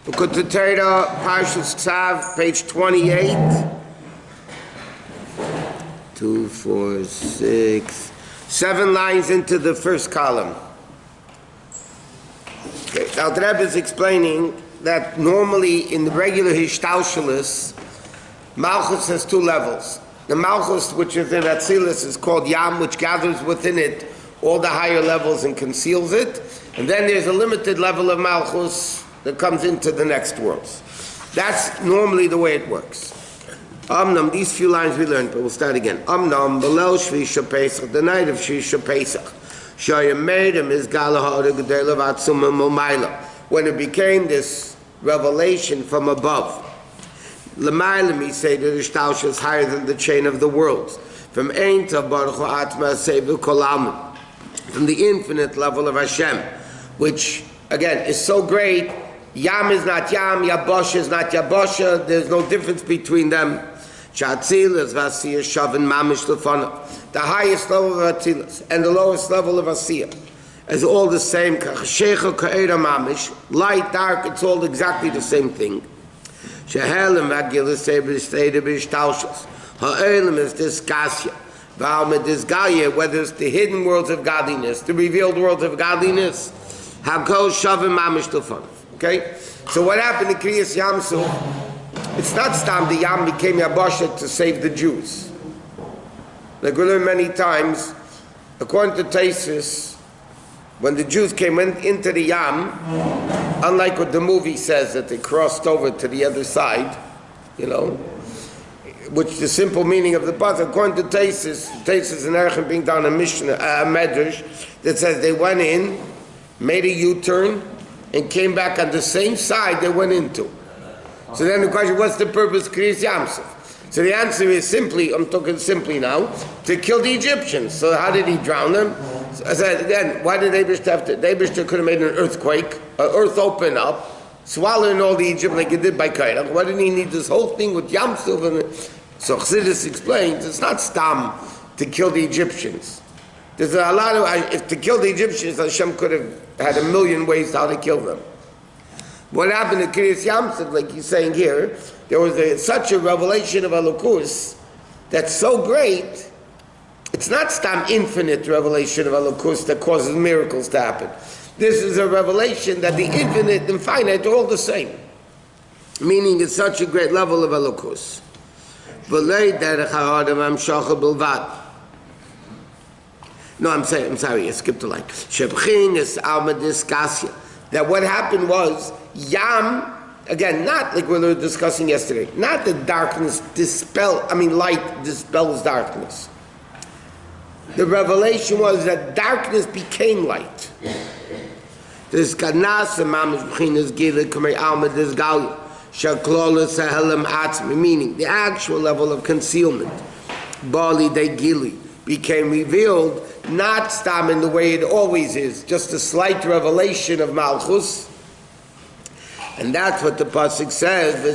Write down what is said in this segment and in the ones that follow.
Look at the Torah, Parshas Tzav, page 28. 2, 4, 6, 7 lines into the first column. Okay. Now the Rebbe is explaining that normally in the regular Hishtalshalis, Malchus has 2 levels. The Malchus, which is in Atzilus, is called Yam, which gathers within it all the higher levels and conceals it. And then there's a limited level of Malchus that comes into the next worlds. That's normally the way it works. Amnam, these few lines we learned, but we'll start again. Amnam, below Shvisha Pesach, the night of Shvisha Pesach, Shayim made him is Galahar Gedela Vatsuma Momaila, when it became this revelation from above. Lemailam, he said, the Shtaush is higher than the chain of the worlds. From Ein to Baruch Atma Sevu Kolam, from the infinite level of Hashem, which again is so great. Yam is not Yam, Yabosh is not Yabosha, there's no difference between them. Shatzilus Vasiyah Shavin Mamish Lefana, the highest level of Atzilus and the lowest level of Asiyah is all the same. Shecha Ka'era Mamish, light, dark, it's all exactly the same thing. Shehelim Vagilis Sebisteda Bishtaushas, Ha'elim is this Gasya, Valmid is Galya, whether it's the hidden worlds of godliness, the revealed worlds of godliness, Hakol Shavin Mamish Lefana. Okay? So what happened in Kriyas Yamsuf? It's not Stam the Yam became Yabosha to save the Jews. Like we learned many times, according to Taisus, when the Jews came into the Yam, unlike what the movie says that they crossed over to the other side, you know, which the simple meaning of the pasuk, according to Taisus and Erechim being down a Mishnah, Medrash, that says they went in, made a U-turn, and came back on the same side they went into. So then the question, what's the purpose of Kriyas Yamsuf? So the answer is simply, I'm talking simply now, to kill the Egyptians. So how did he drown them? So I said again, why did Eibishter have to? Eibishter could have made an earthquake, earth open up, swallowing all the Egyptians like he did by Kairach. Why didn't he need this whole thing with Yamsuf? So Chassidus explains, it's not Stam to kill the Egyptians. There's a lot of, if to kill the Egyptians, Hashem could have had a million ways how to kill them. What happened to Kriyas Yamsuf, like he's saying here, there was such a revelation of Elokus that's so great, it's not Stam infinite revelation of Elokus that causes miracles to happen. This is a revelation that the infinite and finite are all the same. Meaning it's such a great level of Elokus. No, I'm sorry, I skipped a line. That what happened was, Yam, again, not like we were discussing yesterday, not that darkness light dispels darkness. The revelation was that darkness became light. This kanas mamish b'chinas gila kamei alma des galia shaklola sahelim atzmi, meaning the actual level of concealment, bali de gili, became revealed, not stam in the way it always is, just a slight revelation of Malchus. And that's what the pasuk says. The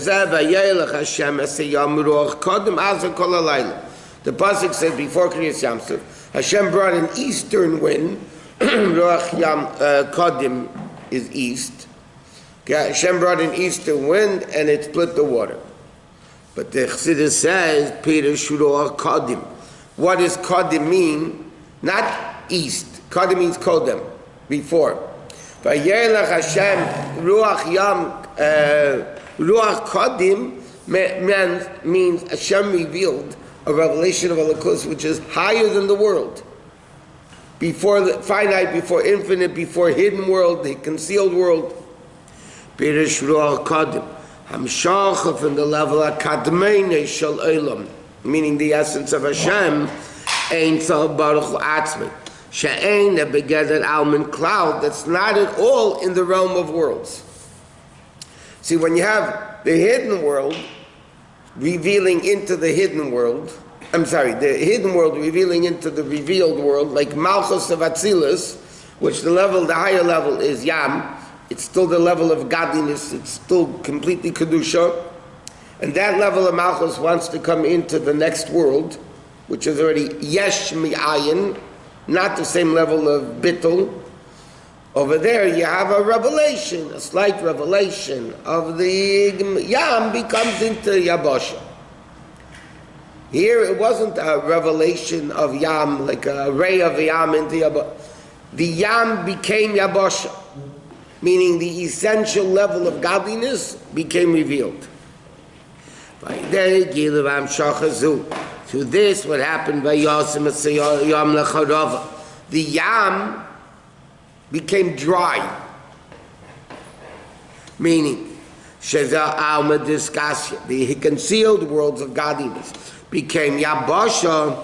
pasuk says before Kriyas Yamsuf, Hashem brought an eastern wind. Ruach Yam Kodim is east. Okay, Hashem brought an eastern wind and it split the water. But the Chassidus says, Pirush Ruach Kodim. What does Kodim mean? Not east. Kodim means Kodem, before. Vayelach Hashem Ruach Yam Ruach Kodim means Hashem revealed a revelation of Elokus which is higher than the world. Before the finite, before infinite, before hidden world, the concealed world. Pirish Ruach Kodim Hamshacha from the level of Kadmeine Shel Olam, meaning the essence of Hashem. Ein Tzal Baruch Atzmi She'ein Begeder Almin cloud that's not at all in the realm of worlds. See, when you have the hidden world revealing into the hidden world, the hidden world revealing into the revealed world, like Malchus of Atzilus, which the higher level is Yam, it's still the level of godliness, it's still completely Kedusha, and that level of Malchus wants to come into the next world, which is already Yesh Mi'ayin, not the same level of Bittul, Over there you have a revelation, a slight revelation of the Yam becomes into Yabasha. Here it wasn't a revelation of Yam, like a ray of Yam into Yabasha. The Yam became Yabasha, meaning the essential level of godliness became revealed. To this, what happened by Yosef, the Yam became dry, meaning the concealed worlds of godliness became Yabasha,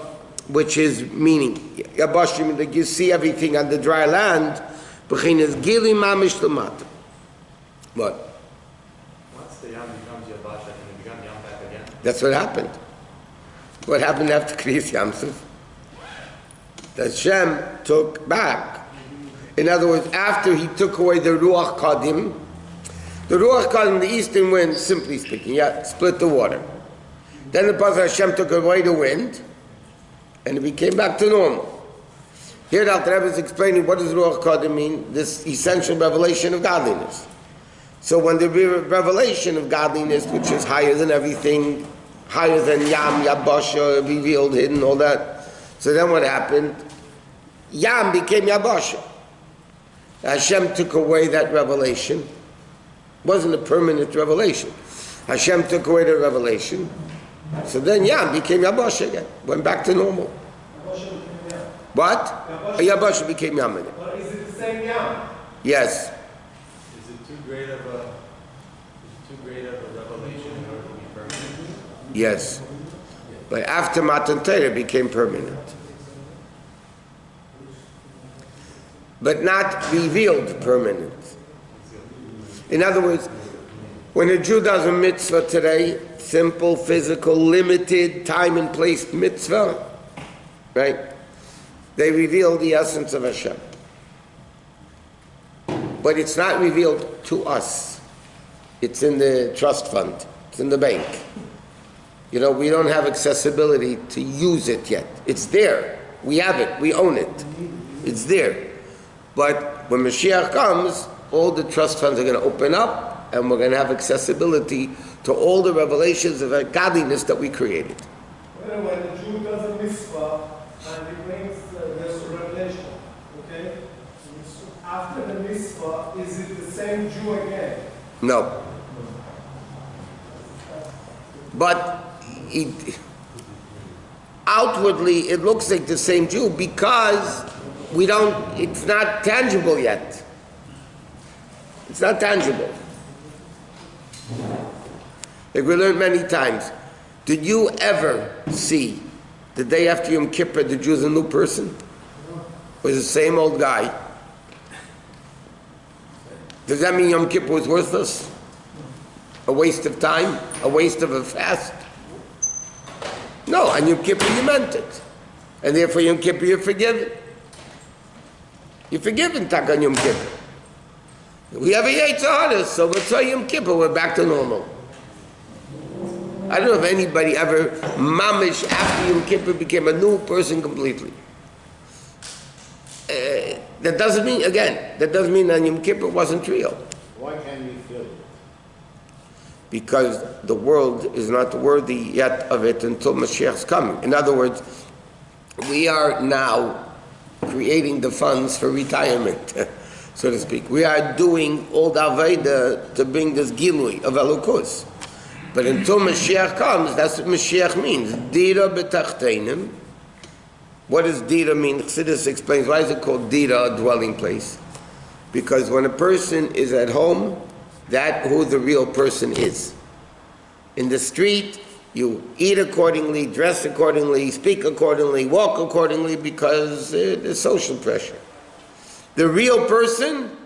which is meaning Yabasha, meaning that you see everything on the dry land. What? Once the Yam becomes Yabasha, can it become Yam back again? That's what happened. What happened after Kriyas Yamsuf? That Shem took back. In other words, after he took away the Ruach Kadim, the eastern wind, simply speaking, split the water. Then the Pasuk Hashem took away the wind, and it became back to normal. Here the Alter Rebbe is explaining what does Ruach Kadim mean, this essential revelation of godliness. So when the revelation of godliness, which is higher than everything, higher than Yam, Yabasha, revealed, hidden, all that, so then what happened? Yam became Yabasha. Hashem took away that revelation. It wasn't a permanent revelation. Hashem took away the revelation. So then Yam became Yabasha again. Went back to normal. What? Yabasha became Yam again. But is it the same Yam? Yes. Is it too great of a revelation in order to be permanent? Yes. But after Matan Torah it became permanent. But not revealed permanent. In other words, when a Jew does a mitzvah today, simple, physical, limited, time and place mitzvah, right? They reveal the essence of Hashem. But it's not revealed to us. It's in the trust fund. It's in the bank. You know, we don't have accessibility to use it yet. It's there. We have it. We own it. It's there. But when Mashiach comes, all the trust funds are going to open up, and we're going to have accessibility to all the revelations of godliness that we created. When a Jew does a mitzvah and he brings this revelation, okay? After the mitzvah, is it the same Jew again? No. But outwardly, it looks like the same Jew because it's not tangible yet. It's not tangible. Like we learned many times. Did you ever see the day after Yom Kippur the Jew is a new person? Or is the same old guy? Does that mean Yom Kippur was worthless? A waste of time? A waste of a fast? No, on Yom Kippur you meant it. And therefore Yom Kippur you're forgiven. You're forgiven, Tak on Yom Kippur. We have a Yetzirah, so let's say Yom Kippur, we're back to normal. I don't know if anybody ever, mamish, after Yom Kippur became a new person completely. That doesn't mean that Yom Kippur wasn't real. Why can't we feel it? Because the world is not worthy yet of it until Mashiach's coming. In other words, we are now creating the funds for retirement, so to speak. We are doing all the Aveda to bring this Gilui of Elokus. But until Mashiach comes, that's what Mashiach means. Dira betachtenim. What does Dira mean? Chassidus explains, why is it called Dira, a dwelling place? Because when a person is at home, that's who the real person is. In the street, you eat accordingly, dress accordingly, speak accordingly, walk accordingly, because there's social pressure. The real person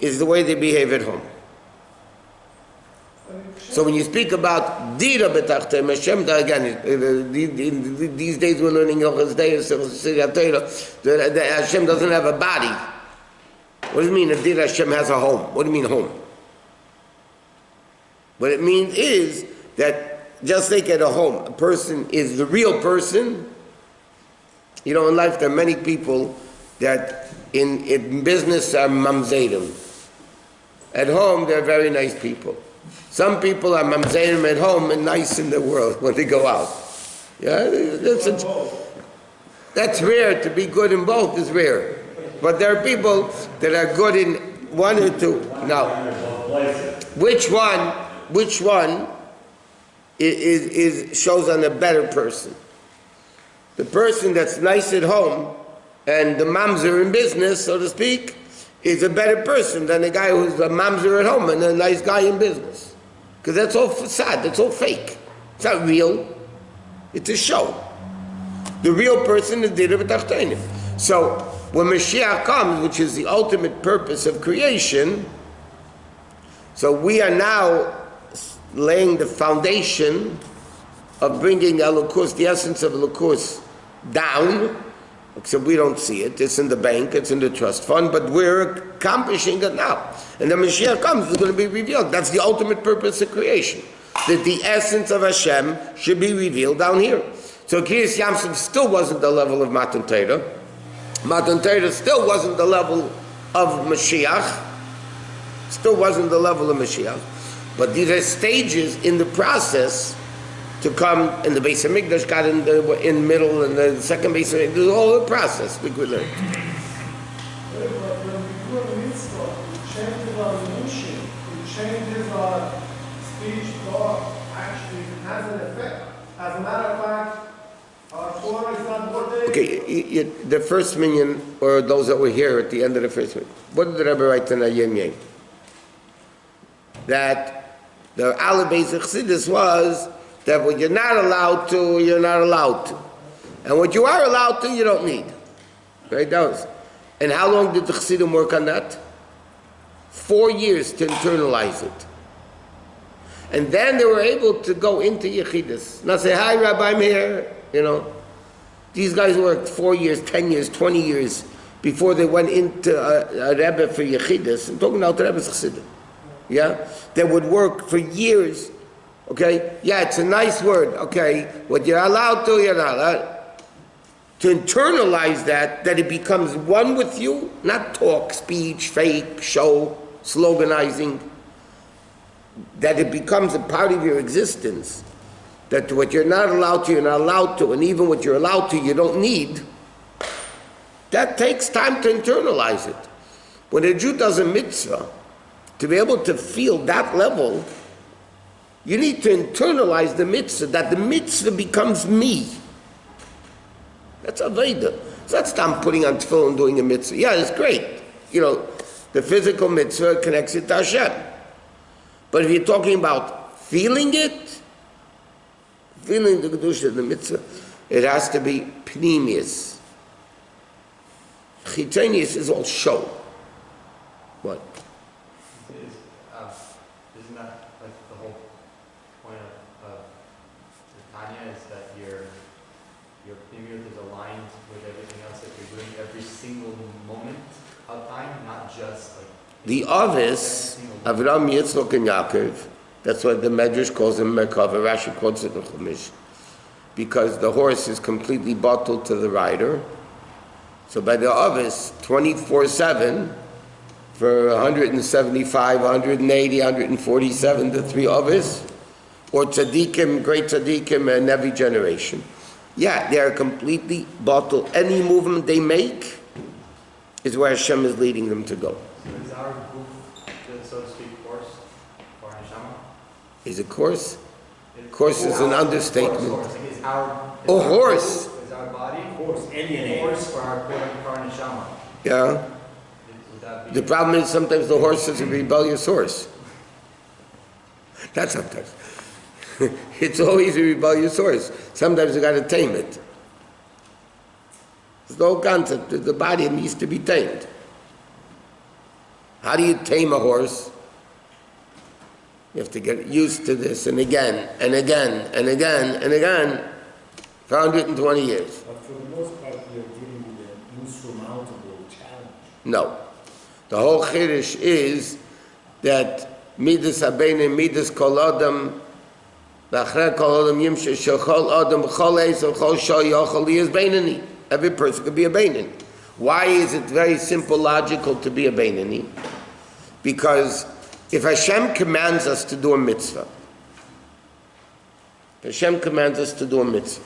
is the way they behave at home. So when you speak about Dira betachtem, Hashem, again, these days we're learning Yochas Deus, Hashem doesn't have a body. What does it mean that Dira Hashem has a home? What do you mean home? What it means is that just like at a home, a person is the real person. You know, in life there are many people that in business are mamzerim. At home, they're very nice people. Some people are mamzerim at home and nice in the world when they go out. Yeah, that's rare. To be good in both is rare. But there are people that are good in one or two. Now, which one is shows on a better person? The person that's nice at home and the mamzer in business, so to speak, is a better person than a guy who's a mamzer at home and a nice guy in business. Because that's all facade, that's all fake. It's not real. It's a show. The real person is Dira B'Tachtonim. So, when Mashiach comes, which is the ultimate purpose of creation, so we are now laying the foundation of bringing Elokus, the essence of Elokus, down, except we don't see it. It's in the bank, it's in the trust fund, but we're accomplishing it now. And then Mashiach comes, it's going to be revealed. That's the ultimate purpose of creation. That the essence of Hashem should be revealed down here. So Kriyas Yamsuf still wasn't the level of Matan Torah. Matan Torah still wasn't the level of Mashiach. Still wasn't the level of Mashiach. But these are stages in the process to come, and the Beis HaMikdash got in the middle, and the second Beis HaMikdash, there's a whole process we could learn. When we do a mitzvah, it changes our emotion, it changes our speech, thought, actually, it has an effect. As a matter of fact, our Torah is not what they... Okay, the first minyan, or those that were here at the end of the first minyan, what did the Rabbi write in Ayem Yem? That the Alabez Chassidus was that what you're not allowed to, you're not allowed to. And what you are allowed to, you don't need. Right? That was. And how long did the Chassidim work on that? 4 years to internalize it. And then they were able to go into Yechidus. Not say, hi Rabbi, I'm here. You know. These guys worked 4 years, 10 years, 20 years before they went into a Rebbe for Yechidus. I'm talking about the Rebbe's Chassidim. Yeah? They would work for years. Okay? Yeah, it's a nice word. Okay? What you're allowed to, you're not allowed. To internalize that it becomes one with you, not talk, speech, fake, show, sloganizing, that it becomes a part of your existence, that what you're not allowed to, you're not allowed to, and even what you're allowed to, you don't need, that takes time to internalize it. When a Jew does a mitzvah, to be able to feel that level, you need to internalize the mitzvah, that the mitzvah becomes me. That's Aveda. So that's not putting on tefillin and doing a mitzvah. Yeah, it's great. You know, the physical mitzvah connects it to Hashem. But if you're talking about feeling it, feeling the Kedusha of the mitzvah, it has to be pnimius. Chitonius is all show. What? Isn't that like the whole point of the Tanya is that your pnimiut is aligned with everything else that you're doing every single moment of time, not just like the Avis, Avram, Yitzchok, and Yaakov, that's why the Medrash calls him Merkava, Rashi quotes it in Chumash, because the horse is completely bottled to the rider. So by the Avis, 24/7, for 175, 180, 147, the three Avis, or Tzaddikim, great Tzaddikim, and every generation. Yeah, they are completely bottled. Any movement they make is where Hashem is leading them to go. So is our group, so to speak, course for Neshama? Is it course? Course is an understatement. Is our horse. Is our body Horse, alienated. horse for our Neshama? Yeah. Would that be The problem is sometimes the horse is a rebellious horse. Not sometimes. It's always a rebellious horse. Sometimes you got to tame it. There's no concept that the body needs to be tamed. How do you tame a horse? You have to get used to this, and again, and again, and again, and again, for 120 years. But for the most part, we are dealing with an insurmountable challenge. No. The whole chiddush is that midas habein and midas kol adam, v'achre kol adam yimshe shechol adam b'chol eis v'chol shal yochol liyas beinani. Every person could be a beinani. Why is it very simple, logical to be a Beinani? Because if Hashem commands us to do a mitzvah, Hashem commands us to do a mitzvah.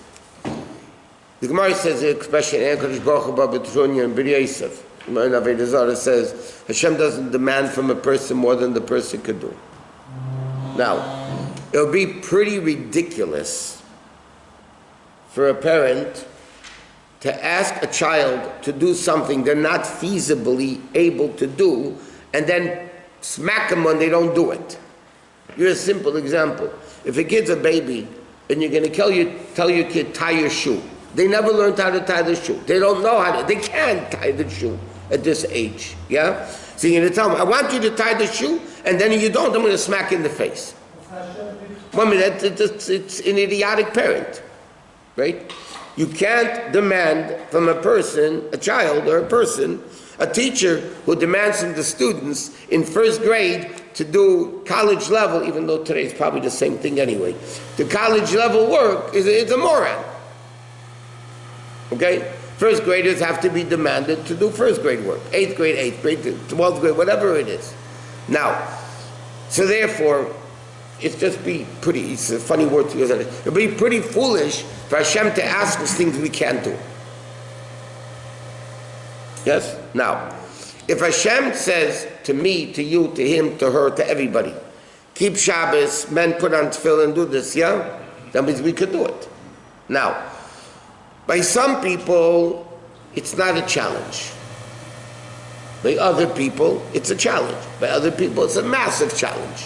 The Gemara says the expression, and Rabbi Yosef. Avodah Zarah says Hashem doesn't demand from a person more than the person could do. Now, it would be pretty ridiculous for a parent to ask a child to do something they're not feasibly able to do and then smack them when they don't do it. Here's a simple example. If a kid's a baby and you're going to tell your kid, tie your shoe. They never learned how to tie the shoe. They don't know how to, they can't tie the shoe at this age, yeah? So you're going to tell them, I want you to tie the shoe, and then if you don't, I'm going to smack you in the face. Well, I mean, it's an idiotic parent, right? You can't demand from a person, a child or a person, a teacher who demands from the students in first grade to do college level, even though today it's probably the same thing anyway, the college level work is a moron. Okay? First graders have to be demanded to do first grade work. 8th grade, 12th grade, whatever it is. Now, so therefore, it's a funny word to use. It'd be pretty foolish for Hashem to ask us things we can't do. Yes? Now, if Hashem says to me, to you, to him, to her, to everybody, keep Shabbos, men put on tefillin and do this, yeah? That means we could do it. Now, by some people, it's not a challenge. By other people, it's a challenge. By other people, it's a massive challenge.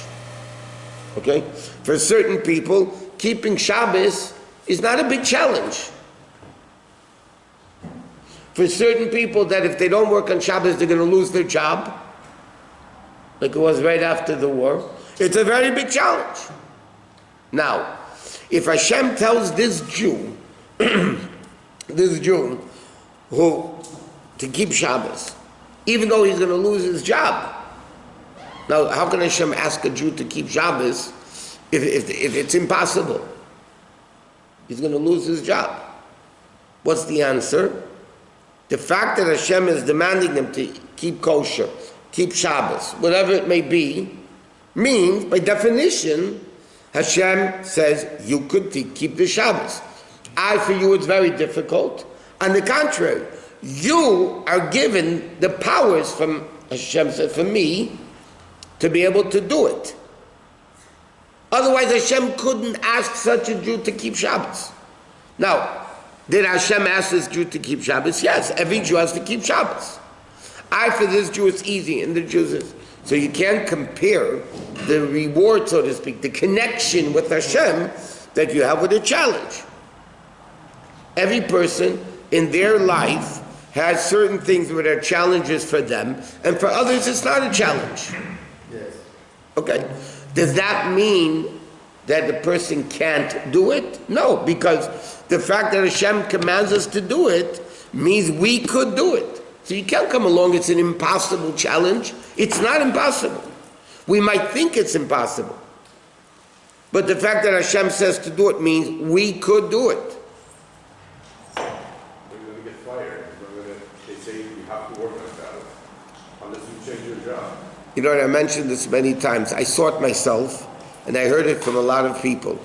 Okay? For certain people, keeping Shabbos is not a big challenge. For certain people, that if they don't work on Shabbos, they're going to lose their job, like it was right after the war, it's a very big challenge. Now, if Hashem tells this Jew, who to keep Shabbos, even though he's going to lose his job. Now, how can Hashem ask a Jew to keep Shabbos if it's impossible? He's going to lose his job. What's the answer? The fact that Hashem is demanding him to keep kosher, keep Shabbos, whatever it may be, means, by definition, Hashem says, you could keep the Shabbos. For you, it's very difficult. On the contrary, you are given the powers from Hashem said, for me, to be able to do it. Otherwise, Hashem couldn't ask such a Jew to keep Shabbos. Now, did Hashem ask this Jew to keep Shabbos? Yes, every Jew has to keep Shabbos. For this Jew, it's easy, and the Jews is. So you can't compare the reward, so to speak, the connection with Hashem that you have with a challenge. Every person in their life has certain things that are challenges for them, and for others it's not a challenge. Yes. Okay. Does that mean that the person can't do it? No, because the fact that Hashem commands us to do it means we could do it. So you can't come along, it's an impossible challenge. It's not impossible. We might think it's impossible. But the fact that Hashem says to do it means we could do it. They say you have to work on that unless you change your job. You know, and I mentioned this many times. I saw it myself, and I heard it from a lot of people.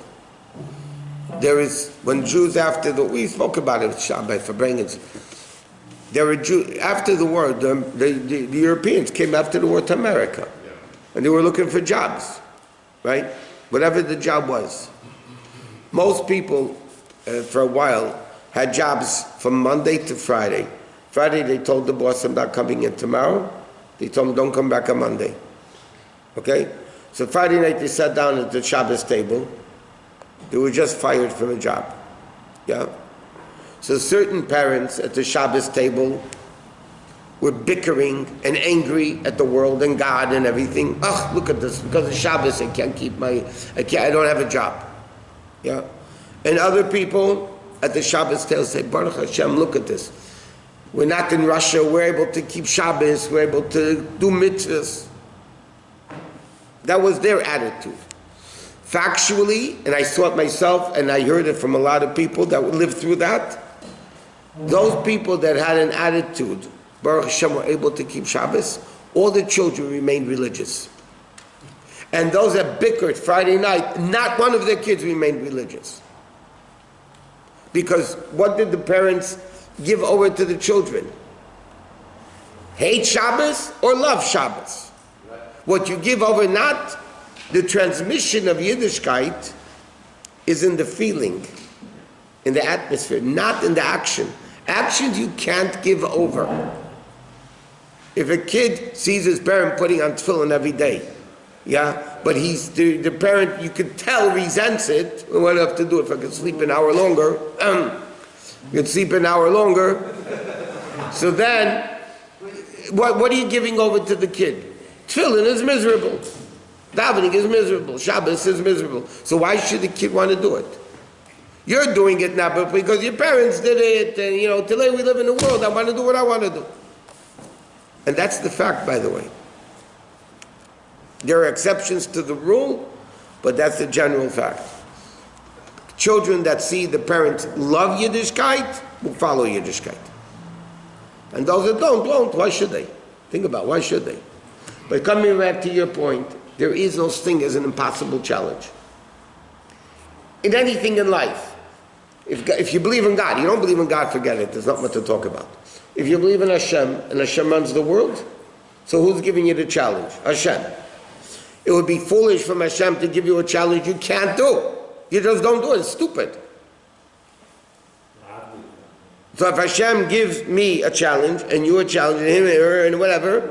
There is, when Jews we spoke about it, Shabbat, for bringing. There were Jews, after the war, the Europeans came after the war to America. Yeah. And they were looking for jobs, right? Whatever the job was. Most people, for a while, had jobs from Monday to Friday. Friday, they told the boss, I'm not coming in tomorrow. They told him, don't come back on Monday. Okay? So Friday night, they sat down at the Shabbos table. They were just fired from a job. Yeah? So certain parents at the Shabbos table were bickering and angry at the world and God and everything. Ugh, look at this. Because of Shabbos, I don't have a job. Yeah? And other people at the Shabbos table say, Baruch Hashem, look at this. We're not in Russia, we're able to keep Shabbos, we're able to do mitzvahs. That was their attitude. Factually, and I saw it myself, and I heard it from a lot of people that lived through that, Those people that had an attitude, Baruch Hashem, were able to keep Shabbos, all the children remained religious. And those that bickered Friday night, not one of their kids remained religious. Because what did the parents give over to the children? Hate Shabbos or love Shabbos? What you give over, not the transmission of Yiddishkeit, is in the feeling, in the atmosphere, not in the action. Actions you can't give over. If a kid sees his parent putting on tefillin every day, yeah, but he's the parent, you could tell, resents it. Well, what do I have to do if I can sleep an hour longer? You can sleep an hour longer. So then, what are you giving over to the kid? Tefillin is miserable. Davening is miserable. Shabbos is miserable. So why should the kid want to do it? You're doing it now, but because your parents did it, and today we live in a world, I want to do what I want to do. And that's the fact, by the way. There are exceptions to the rule, but that's the general fact. Children that see the parents love Yiddishkeit will follow Yiddishkeit. And those that don't, why should they? Think about why should they? But coming back to your point, there is no such thing as an impossible challenge. In anything in life, if you believe in God, you don't believe in God, forget it, there's not much to talk about. If you believe in Hashem, and Hashem runs the world, so who's giving you the challenge? Hashem. It would be foolish from Hashem to give you a challenge you can't do. You just don't do it, it's stupid. So if Hashem gives me a challenge, and you a challenge, and him, her, and whatever,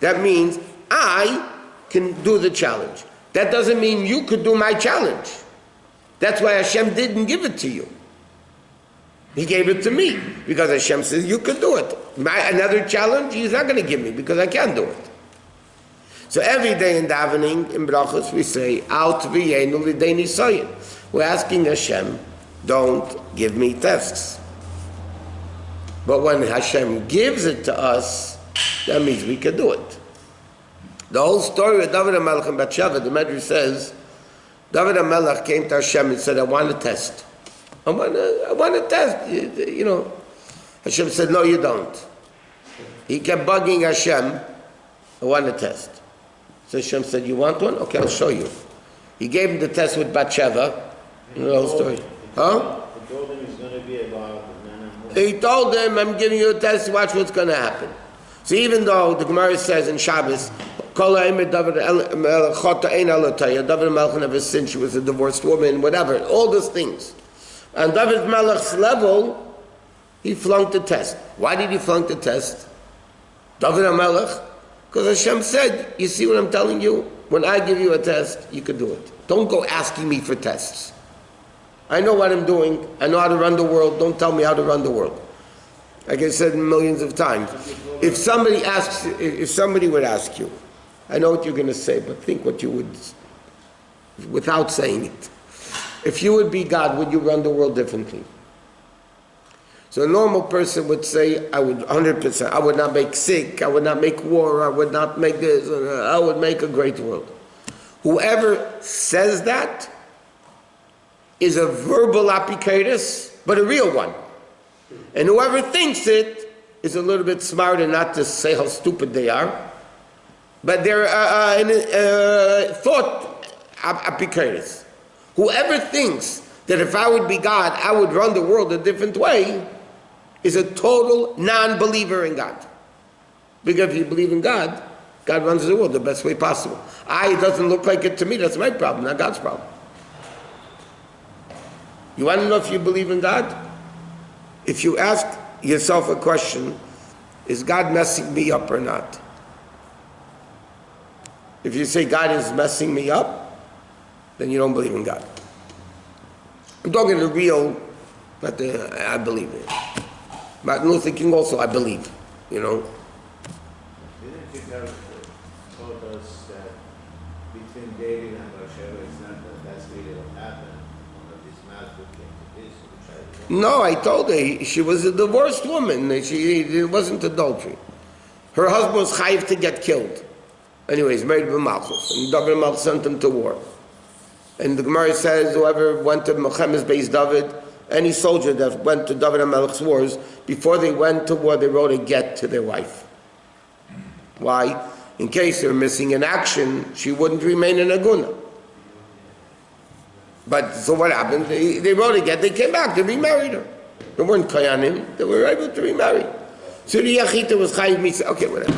that means I can do the challenge. That doesn't mean you could do my challenge. That's why Hashem didn't give it to you. He gave it to me, because Hashem says you could do it. Another challenge, He's not going to give me, because I can't do it. So every day in davening, in brachos, we say, Al Tviyenu L'Dei Nisayin. We're asking Hashem, don't give me tests. But when Hashem gives it to us, that means we can do it. The whole story of David HaMelech and Bathsheba, the Medrash says, David HaMelech came to Hashem and said, I want a test. I want a test. Hashem said, no, you don't. He kept bugging Hashem, I want a test. So Hashem said, you want one? Okay, I'll show you. He gave him the test with Bathsheba. You know the whole story. Huh? He told him it's going to be about He told him, I'm giving you a test, watch what's going to happen. So even though the Gemara says in Shabbos, David HaMelech never sinned, she was a divorced woman, whatever, all those things. On David Melech's level, he flunked the test. Why did he flunk the test? David HaMelech? Because Hashem said, you see what I'm telling you? When I give you a test, you can do it. Don't go asking me for tests. I know what I'm doing. I know how to run the world. Don't tell me how to run the world. Like I said millions of times. If somebody would ask you, I know what you're going to say, but think what you would, without saying it. If you would be God, would you run the world differently? So a normal person would say, I would 100%, I would not make sick, I would not make war, I would not make this, I would make a great world. Whoever says that is a verbal apikatus, but a real one. And whoever thinks it is a little bit smarter not to say how stupid they are, but they're thought apikatus. Whoever thinks that if I would be God, I would run the world a different way, is a total non-believer in God. Because if you believe in God, God runs the world the best way possible. It doesn't look like it to me, that's my problem, not God's problem. You want to know if you believe in God? If you ask yourself a question, is God messing me up or not? If you say God is messing me up, then you don't believe in God. I'm talking the real, but I believe in it. Martin Luther King also, I believe, Didn't you have told us that between David and Bathsheba, it's not that that's really what happened? One of these matters came to this, which I don't No, I told her she was a divorced woman. It wasn't adultery. Her husband was chayiv to get killed. Anyways, married with Malchus, and David Malchus sent him to war. And the Gemara says whoever went to Mechemes Beis David, any soldier that went to David HaMelech's wars, before they went to war, they wrote a get to their wife. Why? In case they were missing in action, she wouldn't remain in Aguna. But so what happened? They wrote a get, they came back, they remarried her. They weren't Kayanim, they were able to remarry. So the Yachita was Chayiv Mitzvah. Okay, whatever.